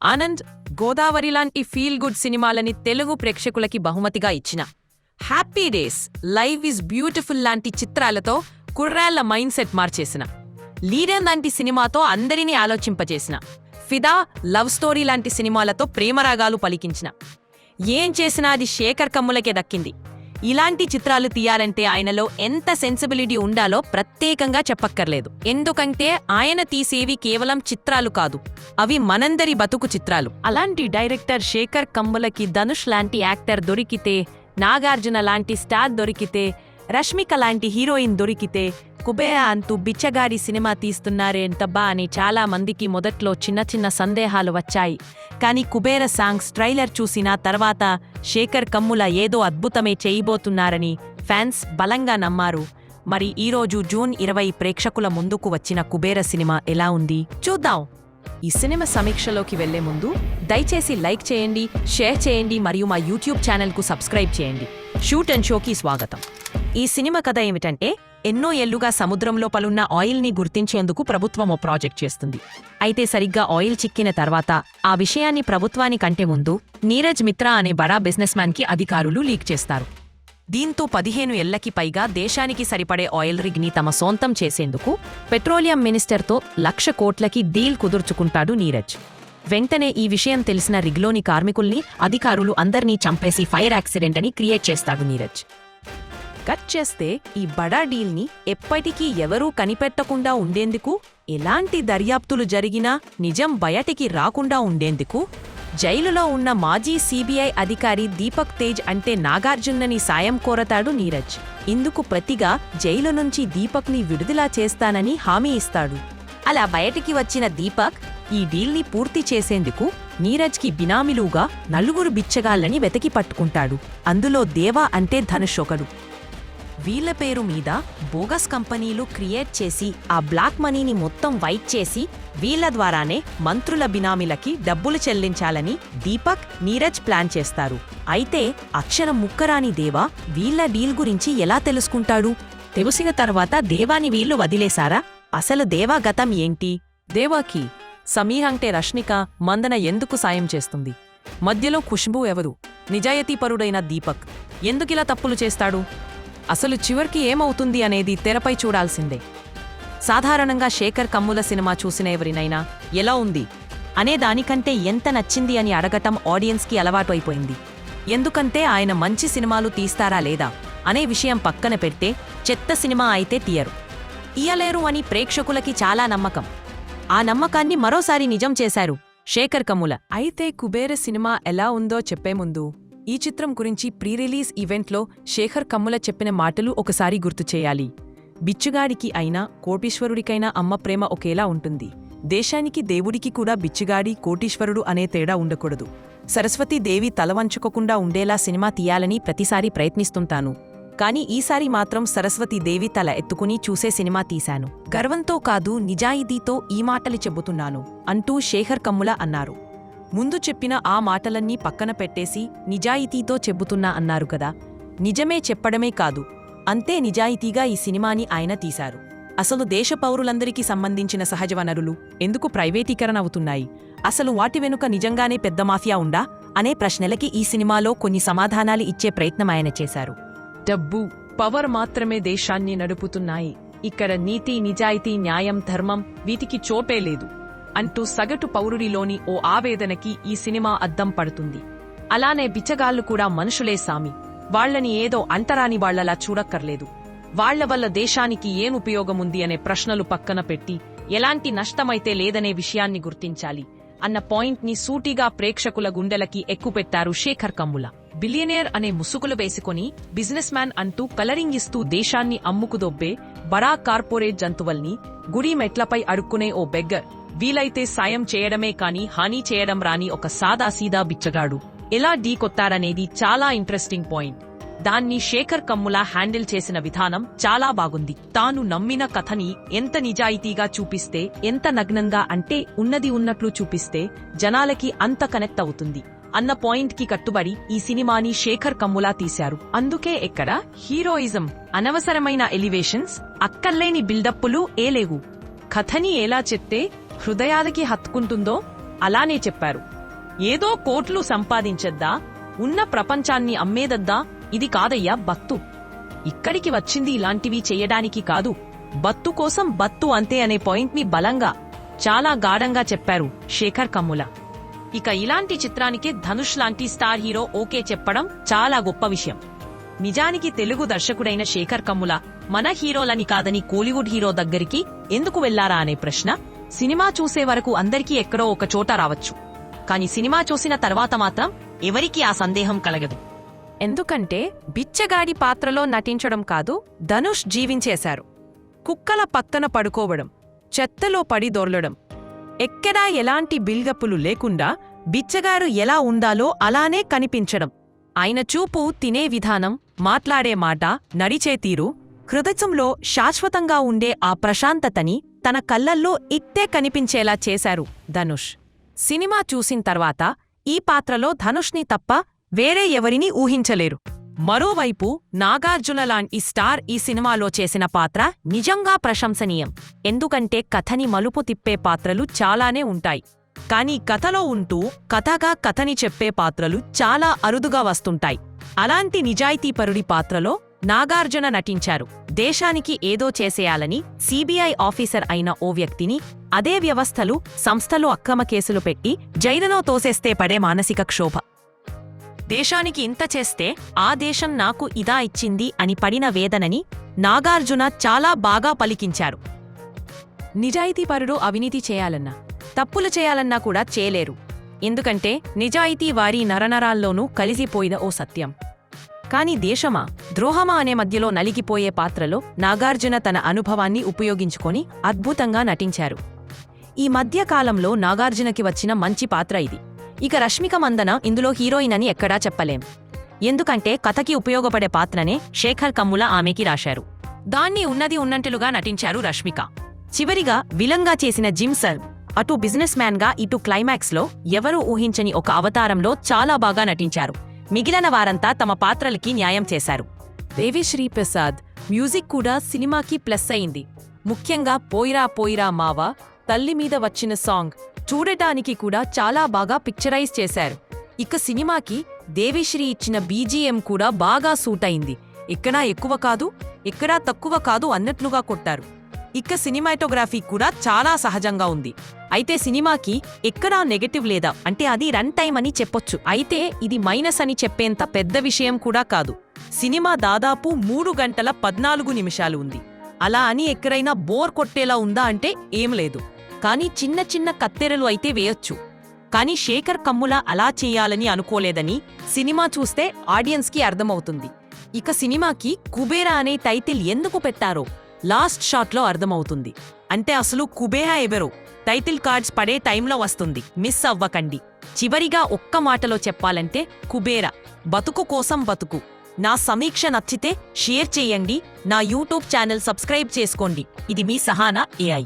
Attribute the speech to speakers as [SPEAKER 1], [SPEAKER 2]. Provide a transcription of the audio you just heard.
[SPEAKER 1] ఆనంద్, గోదావరి లాంటి feel good సినిమాలని తెలుగు ప్రేక్షకులకి బహుమతిగా ఇచ్చిన happy days, live is beautiful లాంటి చిత్రాలతో కుర్రాళ్ల మైండ్ సెట్ మార్చేసిన లీడర్ లాంటి సినిమాతో అందరినీ ఆలోచింపజేసిన ఫిదా, లవ్ స్టోరీ లాంటి సినిమాలతో ప్రేమరాగాలు పలికించిన ఏం చేసినా అది శేఖర్ కమ్ములకే దక్కింది. ఇలాంటి చిత్రాలు తీయాలంటే ఆయనలో ఎంత సెన్సిబిలిటీ ఉండాలో ప్రత్యేకంగా చెప్పక్కర్లేదు. ఎందుకంటే ఆయన తీసేవి కేవలం చిత్రాలు కాదు, అవి మనందరి బతుకు చిత్రాలు. అలాంటి డైరెక్టర్ శేఖర్ కమ్ములకి ధనుష్ లాంటి యాక్టర్ దొరికితే, నాగార్జున లాంటి స్టార్ దొరికితే, రష్మిక లాంటి హీరోయిన్ దొరికితే కుబేర అంటూ బిచ్చగాడి సినిమా తీస్తున్నారేంటబ్బా అని చాలా మందికి మొదట్లో చిన్న చిన్న సందేహాలు వచ్చాయి. కానీ కుబేర సాంగ్స్ ట్రైలర్ చూసిన తర్వాత శేఖర్ కమ్ముల ఏదో అద్భుతమే చేయబోతున్నారని ఫ్యాన్స్ బలంగా నమ్మారు. మరి ఈరోజు జూన్ 20 ప్రేక్షకుల ముందుకు వచ్చిన కుబేర సినిమా ఎలా ఉంది చూద్దాం. ఈ సినిమా సమీక్షలోకి వెళ్లే ముందు దయచేసి లైక్ చేయండి, షేర్ చేయండి మరియు మా యూట్యూబ్ ఛానల్కు సబ్స్క్రైబ్ చేయండి. షూట్ అండ్ షోకి స్వాగతం. ఈ సినిమా కథ ఏమిటంటే, ఎన్నో ఏళ్లుగా సముద్రంలో పలున్న ఆయిల్ని గుర్తించేందుకు ప్రభుత్వం ఓ ప్రాజెక్ట్ చేస్తుంది. అయితే సరిగ్గా ఆయిల్ చిక్కిన తర్వాత ఆ విషయాన్ని ప్రభుత్వానికంటే ముందు నీరజ్ మిత్రా అనే బడా బిజినెస్ మ్యాన్ కి అధికారులు లీక్ చేస్తారు. దీంతో 15 ఏళ్లకి పైగా దేశానికి సరిపడే ఆయిల్ రిగ్ ని తమ సొంతం చేసేందుకు పెట్రోలియం మినిస్టర్తో 1,00,000 కోట్లకి డీల్ కుదుర్చుకుంటాడు నీరజ్. వెంటనే ఈ విషయం తెలిసిన రిగ్లోని కార్మికుల్ని, అధికారులు అందర్నీ చంపేసి ఫైర్ యాక్సిడెంట్ అని క్రియేట్ చేస్తాడు నీరజ్. కట్ చేస్తే ఈ బడా డీల్ని ఎప్పటికీ ఎవరూ కనిపెట్టకుండా ఉండేందుకు, ఎలాంటి దర్యాప్తులు జరిగినా నిజం బయటికి రాకుండా ఉండేందుకు జైలులో ఉన్న మాజీ సిబిఐ అధికారి దీపక్ తేజ్ అంటే నాగార్జునని సాయం కోరతాడు నీరజ్. ఇందుకు ప్రతిగా జైలు నుంచి దీపక్ని విడుదల చేస్తానని హామీ ఇస్తాడు. అలా బయటికి వచ్చిన దీపక్ ఈ డీల్ని పూర్తి చేసేందుకు నీరజ్కి బినామీలుగా 4 బిచ్చగాళ్లని వెతికి పట్టుకుంటాడు. అందులో దేవా అంటే ధనుష్ ఒకడు. వీళ్ల పేరు మీద బోగస్ కంపెనీలు క్రియేట్ చేసి ఆ బ్లాక్ మనీని మొత్తం వైట్ చేసి వీళ్ల ద్వారానే మంత్రుల బినామీలకి డబ్బులు చెల్లించాలని దీపక్, నీరజ్ ప్లాన్ చేస్తారు. అయితే అక్షరం ముక్కరాని దేవా వీళ్ల డీల్ గురించి ఎలా తెలుసుకుంటాడు? తెలిసిన తర్వాత దేవాని వీళ్లు వదిలేశారా? అసలు దేవా గతం ఏంటి? దేవాకి సమీర్ అంటే రష్మిక, మందన ఎందుకు సాయం చేస్తుంది? మధ్యలో ఖుష్బూ ఎవరు? నిజాయితీపరుడైన దీపక్ ఎందుకిలా తప్పులు చేస్తాడు? అసలు చివరికి ఏమవుతుంది అనేది తెరపై చూడాల్సిందే. సాధారణంగా శేఖర్ కమ్ముల సినిమా చూసిన ఎవరినైనా ఎలా ఉంది అనే దానికంటే ఎంత నచ్చింది అని అడగటం ఆడియన్స్కి అలవాటు అయిపోయింది. ఎందుకంటే ఆయన మంచి సినిమాలు తీస్తారా లేదా అనే విషయం పక్కన పెడితే చెత్త సినిమా అయితే ఇయ్యలేరు అని ప్రేక్షకులకి చాలా నమ్మకం. ఆ నమ్మకాన్ని మరోసారి నిజం చేశారు శేఖర్ కమ్ముల. అయితే కుబేర సినిమా ఎలా ఉందో చెప్పే ముందు ఈ చిత్రం గురించి ప్రీ రిలీజ్ ఈవెంట్లో శేఖర్ కమ్ముల చెప్పిన మాటలు ఒకసారి గుర్తు చేయాలి. బిచ్చుగాడికి అయినా కోటీశ్వరుడికైనా అమ్మ ప్రేమ ఒకేలా ఉంటుంది. దేశానికి దేవుడికి కూడా బిచ్చుగాడి, కోటీశ్వరుడు అనే తేడా ఉండకూడదు. సరస్వతీదేవి తలవంచుకోకుండా ఉండేలా సినిమా తీయాలని ప్రతిసారి ప్రయత్నిస్తుంటాను. కానీ ఈసారి మాత్రం సరస్వతీదేవి తల ఎత్తుకుని చూసే సినిమా తీశాను. గర్వంతో కాదు, నిజాయితీతో ఈ మాటలు చెబుతున్నాను అంటూ శేఖర్ కమ్ముల అన్నారు. ముందు చెప్పిన ఆ మాటలన్నీ పక్కన పెట్టేసి నిజాయితీతో చెబుతున్నా అన్నారు కదా. నిజమే చెప్పడమే కాదు, అంతే నిజాయితీగా ఈ సినిమాని ఆయన తీశారు. అసలు దేశ పౌరులందరికీ సంబంధించిన సహజ వనరులు ఎందుకు ప్రైవేటీకరణ అవుతున్నాయి? అసలు వాటి వెనుక నిజంగానే పెద్ద మాఫియా ఉందా అనే ప్రశ్నలకి ఈ సినిమాలో కొన్ని సమాధానాలు ఇచ్చే ప్రయత్నం ఆయన చేశారు. డబ్బు, పవర్ మాత్రమే దేశాన్ని నడుపుతున్నాయి. ఇక్కడ నీతి, నిజాయితీ, న్యాయం, ధర్మం వీటికి చోటే లేదు అంటూ సగటు పౌరుడిలోని ఓ ఆవేదనకి ఈ సినిమా అద్దం పడుతుంది. అలానే బిచ్చగాళ్లు కూడా మనుషులే సామి. వాళ్లని ఏదో అంటరాని వాళ్లలా చూడక్కర్లేదు. వాళ్ల వల్ల దేశానికి ఏం ఉపయోగముంది అనే ప్రశ్నలు పక్కన పెట్టి ఎలాంటి నష్టమైతే లేదనే విషయాన్ని గుర్తించాలి అన్న పాయింట్ని సూటిగా ప్రేక్షకుల గుండెలకి ఎక్కుపెట్టారు శేఖర్ కమ్ముల. బిలియనేర్ అనే ముసుగులు వేసుకుని బిజినెస్ మ్యాన్ అంటూ కలరింగ్ ఇస్తూ దేశాన్ని అమ్ముకుదొబ్బే బడా కార్పొరేట్ జంతువుల్ని గుడి మెట్లపై అడుక్కునే ఓ బెగ్గర్, వీలైతే సాయం చేయడమే కాని హాని చేయడం రాని ఒక సాదాసీదా బిచ్చగాడు ఎలా ఢీకొత్తారనేది చాలా ఇంట్రెస్టింగ్ పాయింట్. దాన్ని శేఖర్ కమ్ముల హ్యాండిల్ చేసిన విధానం చాలా బాగుంది. తాను నమ్మిన కథని ఎంత నిజాయితీగా చూపిస్తే, ఎంత నగ్నంగా అంటే ఉన్నది ఉన్నట్లు చూపిస్తే జనాలకి అంత కనెక్ట్ అవుతుంది అన్న పాయింట్ కి కట్టుబడి ఈ సినిమాని శేఖర్ కమ్ముల తీశారు. అందుకే ఎక్కడ హీరోయిజం, అనవసరమైన ఎలివేషన్స్, అక్కర్లేని బిల్డప్పులు లేవు. కథని ఎలా చెప్తే హృదయాలకి హత్తుకుంటుందో అలానే చెప్పారు. ఏదో కోట్లు సంపాదించద్దా, ఉన్న ప్రపంచాన్ని అమ్మేదద్దా, ఇది కాదయ్యా బత్తు. ఇక్కడికి వచ్చింది ఇలాంటివి చెయ్యడానికి కాదు, బత్తు కోసం బత్తు అంతే అనే పాయింట్ ని బలంగా, చాలా గాఢంగా చెప్పారు శేఖర్ కమ్ముల. ఇక ఇలాంటి చిత్రానికి ధనుష్ లాంటి స్టార్ హీరో ఓకే చెప్పడం చాలా గొప్ప విషయం. నిజానికి తెలుగు దర్శకుడైన శేఖర్ కమ్ముల మన హీరోలని కాదని కోలీవుడ్ హీరో దగ్గరికి ఎందుకు వెళ్లారా అనే ప్రశ్న సినిమా చూసే వరకు అందరికీ ఎక్కడో ఒక చోట రావచ్చు. కాని సినిమా చూసిన తర్వాత మాత్రం ఎవరికీ ఆ సందేహం కలగదు. ఎందుకంటే బిచ్చగాడి పాత్రలో నటించడం కాదు, ధనుష్ జీవించేశారు. కుక్కల పక్కన పడుకోవడం, చెత్తలో పడి దొర్లడం, ఎక్కడా ఎలాంటి బిల్డప్పులు లేకుండా బిచ్చగారు ఎలా ఉండాలో అలానే కనిపించడం. ఆయన చూపు, తినే విధానం, మాట్లాడే మాట, నడిచే తీరు, హృదయంలో శాశ్వతంగా ఉండే ఆ ప్రశాంతతని తన కళ్లల్లో ఇట్టే కనిపించేలా చేశారు ధనుష్. సినిమా చూసిన తర్వాత ఈ పాత్రలో ధనుష్ని తప్ప వేరే ఎవరినీ ఊహించలేరు. మరోవైపు నాగార్జున లాంటి స్టార్ ఈ సినిమాలో చేసిన పాత్ర నిజంగా ప్రశంసనీయం. ఎందుకంటే కథని మలుపు తిప్పే పాత్రలు చాలానే ఉంటాయి. కానీ కథలో ఉంటూ కథగా కథని చెప్పే పాత్రలు చాలా అరుదుగా వస్తుంటాయి. అలాంటి నిజాయితీపరుడి పాత్రలో నాగార్జున నటించారు. దేశానికి ఏదో చేసేయాలని సిబిఐ ఆఫీసర్ అయిన ఓ వ్యక్తిని అదే వ్యవస్థలు, సంస్థలు అక్రమ కేసులు పెట్టి జైలులో తోసేస్తే పడే మానసిక క్షోభ. దేశానికి ఇంత చేస్తే ఆ దేశం నాకు ఇదా ఇచ్చింది అని పడిన వేదనని నాగార్జున చాలా బాగా పలికించారు. నిజాయితీపరుడు అవినీతి చేయాలన్నా, తప్పులు చేయాలన్నా కూడా చేయలేరు. ఎందుకంటే నిజాయితీ వారి నరనరాల్లోనూ కలిసిపోయిన ఓ సత్యం. కాని దేశమా, ద్రోహమా అనే మధ్యలో నలిగిపోయే పాత్రలో నాగార్జున తన అనుభవాన్ని ఉపయోగించుకొని అద్భుతంగా నటించారు. ఈ మధ్యకాలంలో నాగార్జునకి వచ్చిన మంచి పాత్ర ఇది. ఇక రష్మిక మందన ఇందులో హీరోయిన్ అని ఎక్కడా చెప్పలేం. ఎందుకంటే కథకి ఉపయోగపడే పాత్రనే శేఖర్ కమ్ముల ఆమెకి రాశారు. దాన్ని ఉన్నది ఉన్నంటులుగా నటించారు రష్మిక. చివరిగా విలంగా చేసిన జిమ్ సర్ అటు బిజినెస్ మ్యాన్ గా ఇటు క్లైమాక్స్ లో ఎవరూ ఊహించని ఒక అవతారంలో చాలా బాగా నటించారు. మిగిలిన వారంతా తమ పాత్రలకి న్యాయం చేశారు. దేవిశ్రీ ప్రసాద్ మ్యూజిక్ కూడా సినిమాకి ప్లస్ అయింది. ముఖ్యంగా పోయిరా పోయిరా మావా, తల్లి మీద వచ్చిన సాంగ్ చూడటానికి కూడా చాలా బాగా పిక్చరైజ్ చేశారు. ఇక సినిమాకి దేవిశ్రీ ఇచ్చిన బీజీఎం కూడా బాగా సూట్ అయింది. ఎక్కడా ఎక్కువ కాదు, ఎక్కడా తక్కువ కాదు అన్నట్లుగా కొట్టారు. ఇక సినిమాటోగ్రఫీ కూడా చాలా సహజంగా ఉంది. అయితే సినిమాకి ఎక్కడా నెగటివ్ లేదా అంటే అది రన్ టైం అని చెప్పొచ్చు. అయితే ఇది మైనస్ అని చెప్పేంత పెద్ద విషయం కూడా కాదు. సినిమా దాదాపు 3 గంటల 14 నిమిషాలు ఉంది. అలా అని ఎక్కడైనా బోర్ కొట్టేలా ఉందా అంటే ఏం లేదు. కానీ చిన్న చిన్న కత్తెరలు అయితే వేయొచ్చు. కానీ శేఖర్ కమ్ముల అలా చేయాలని అనుకోలేదని సినిమా చూస్తే ఆడియన్స్కి అర్థమవుతుంది. ఇక సినిమాకి కుబేరా అనే టైటిల్ ఎందుకు పెట్టారో లాస్ట్ షాట్లో అర్థమవుతుంది. అంటే అసలు కుబేరా ఎవరో టైటిల్ కార్డ్స్ పడే టైంలో వస్తుంది, మిస్ అవ్వకండి. చివరిగా ఒక్క మాటలో చెప్పాలంటే కుబేరా బతుకు కోసం బతుకు. నా సమీక్ష నచ్చితే షేర్ చేయండి. నా యూట్యూబ్ ఛానల్ సబ్స్క్రైబ్ చేసుకోండి. ఇది మీ సహానా ఏఐ.